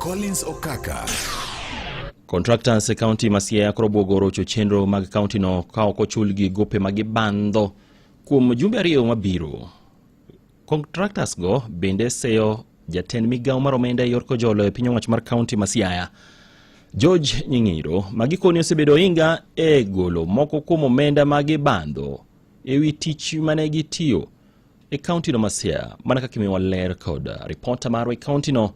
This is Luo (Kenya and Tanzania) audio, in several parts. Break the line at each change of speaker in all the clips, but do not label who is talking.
Collins Okaka.
Contractors e county ma Siaya koro bwogoro chenro mag county no ka ok ochul gi gope mag bando kuom jumbe ariyo mabiro. Contractors go bende seyo jatend migawo mar omenda yor kojolo e piny owacho mar county ma Siaya, George Nying'iro, magikoni osebedo inga e golo moko kuom omenda mag bando e wi tich mane gitiyo e county no ma Siaya, mana kaka imiwa ler kod reporter mar e county no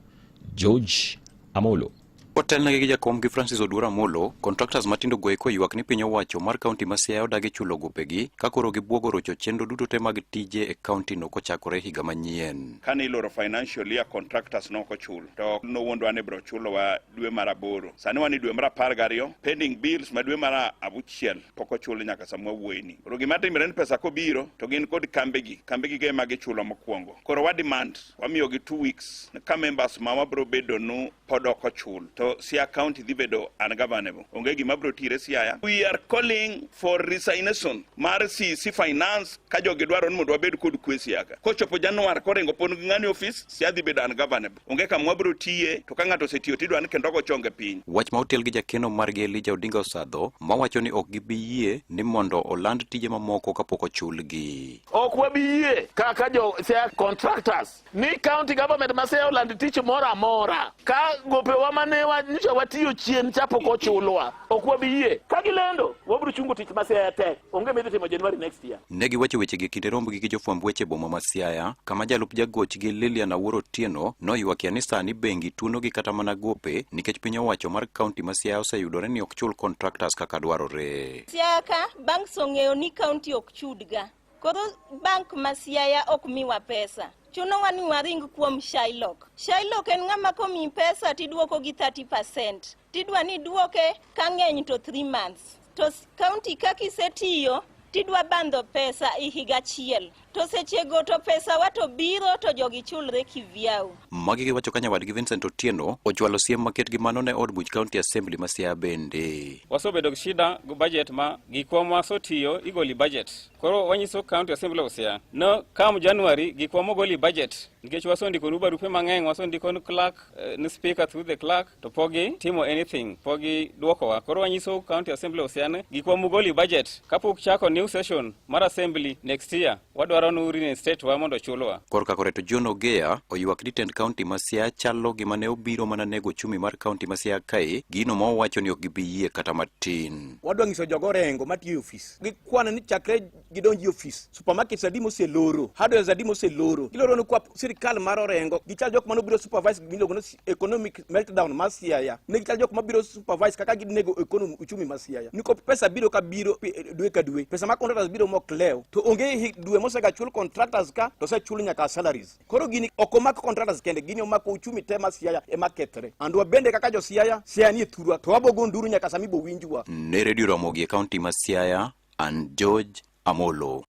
George Amolo.
Hotel na gija kom gi Francis Odura Molo, contractors matindo go eko ywak ni piny owacho mar county ma Siaya odagi chulo gopegi ka koro gibwogo rocho chenro duto te mag tije e county no kochakore higa manyien.
Kane iloro financial year contractors no kochul to no wondwa ne bro chulo wa dwe mar 8. Sani wani dwe mar 12 pending bills ma dwe mar 6 pok ochul nyaka samwa wuoyni. Koro gima timre ni pesa ko biro to gin kod kambegi ge magi chulo mokwongo. Koro wa demand wamiyo gi 2 weeks ka members ma wabro bedo no pod ok ochul to Siaya County dhi bedo ungovernable. Onge gima bro tire Siaya. We are calling for resignation mar CC Finance ka jogi dwaro ni mondo wabed kod kwe Siaya. Kochopo January korengo pon ng'ani office Siaya dhi bedo ungovernable. Onge kama wabro tiye to ka ng'ato osetiyo tidwa ni kendo go chonge piny.
Wach ma hotel gi jakeno margi Elijah Odinga Osadho mawacho ni ok gibi yie ni mondo oland tije mamoko kapok ochulgi.
Ok wabi yie kaka jo Siaya contractors ni county government ma Siaya oland tich mora mora ka gope wa manewa nicho watiyo chien chapo ko chulwa ok wabi yie ka gilendo wabro chungo tich ma Siaya tek onge midhi timo January next year.
Negi wacho weche gi kinde romb gi jofwamb weche boma ma Siaya kama jalup jagoch gi Lilian Awuoro Otieno noywakia ni sani bengi tuno gi kata mana gope nikech piny owacho mar county ma Siaya oseyudore ni ok chul contractors kaka dwarore.
Siaya ka banks ong'eyo ni county ok chudga. Koro bank ma Siaya ok miwa pesa. Chuno wani waring kuom Shylock. Shylock en ng'ama komi pesa tidwoko gi 30%. Tidwa ni duoke ka ng'eny to 3 months. To county kaki setiyo tidwa bando pesa i higa achiel. To sechego to pesa wato biro to jogi chulre kivyao.
Magi gi wacho kanya wadgi Vincent Otieno ochwalo siem maket gi mano ne od buch county assembly ma Siaya bende.
Wasobedo shida go budget ma gikwama sotiyo igoli budget. Koro wanyiso county assembly of Siaya no kam January gikwama goli budget nikech wasondiko nu barupe mang'eny wasondiko nu clerk ni speaker through the clerk to pogi timo anything pogi duoko wa. Koro wanyiso county assembly of Siaya gikwama goli budget kapok chako new session mar assembly next year wadwaro nuri ne state wa mondo chulwa.
Korka koreto John Ogea oywak ni tend county ma Siaya chalo gima ne obiro mana nego chumi mar county ma Siaya kae gino ma wacho ni ok gibi yie kata matin.
Wadwa ngiso jogo rengo matiyo office gikwana ni chakre gidonji office supermarket sadimo se loro hardware sadimo se loro giloro no kwa sirikal mar Orengo gichal jok mano biro supervise gilogo no economic meltdown ma Siaya ne gichal jok mabiro supervise kaka ginego economy uchumi ma Siaya niko pesa biro ka biro dwe ka dwe pesa ma contractors biro mok lew to onge dwe mosega chul contractors ka to se chul nyaka salaries koro gini okomako contractors kende gini omako uchumi tema Siaya e marketre andwa bende kaka jo Siaya ni thurwa to wabogo nduru nyaka sami bo winjwa.
Ne radio Ramogi county ma Siaya and George Amolo.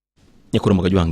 Nyakuro Magajwangi.